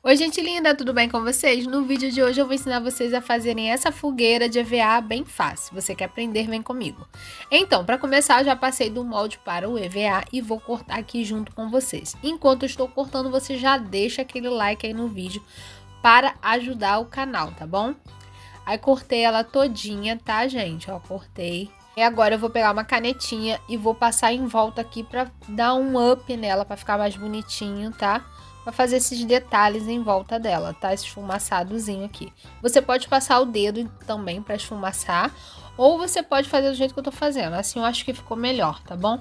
Oi, gente linda, tudo bem com vocês? No vídeo de hoje eu vou ensinar vocês a fazerem essa fogueira de EVA bem fácil. Você quer aprender? Vem comigo. Então, para começar, eu já passei do molde para o EVA e vou cortar aqui junto com vocês. Enquanto eu estou cortando, você já deixa aquele like aí no vídeo para ajudar o canal, tá bom? Aí cortei ela todinha, tá, gente? Ó, cortei. E agora eu vou pegar uma canetinha e vou passar em volta aqui para dar um up nela, para ficar mais bonitinho, tá? Para fazer esses detalhes em volta dela, tá? Esse esfumaçadozinho aqui. Você pode passar o dedo também para esfumaçar, ou você pode fazer do jeito que eu tô fazendo. Assim eu acho que ficou melhor, tá bom?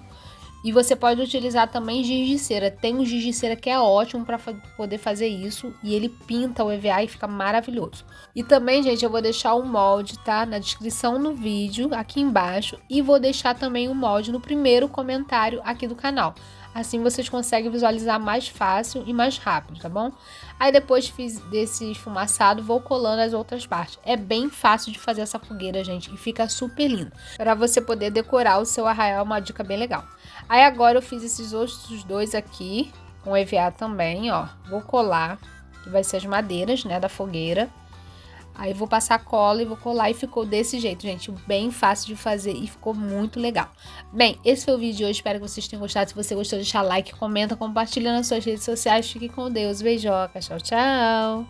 E você pode utilizar também giz de cera. Tem um giz de cera que é ótimo para poder fazer isso. E ele pinta o EVA e fica maravilhoso. E também, gente, eu vou deixar o molde, tá? Na descrição do vídeo, aqui embaixo. E vou deixar também o molde no primeiro comentário aqui do canal. Assim vocês conseguem visualizar mais fácil e mais rápido, tá bom? Aí depois desse esfumaçado, vou colando as outras partes. É bem fácil de fazer essa fogueira, gente. E fica super lindo. Para você poder decorar o seu arraial, uma dica bem legal. Aí agora eu fiz esses outros dois aqui, com EVA também, ó. Vou colar, que vai ser as madeiras, né, da fogueira. Aí vou passar cola e vou colar e ficou desse jeito, gente. Bem fácil de fazer e ficou muito legal. Bem, esse foi o vídeo de hoje. Espero que vocês tenham gostado. Se você gostou, deixa like, comenta, compartilha nas suas redes sociais. Fique com Deus. Beijocas. Tchau, tchau.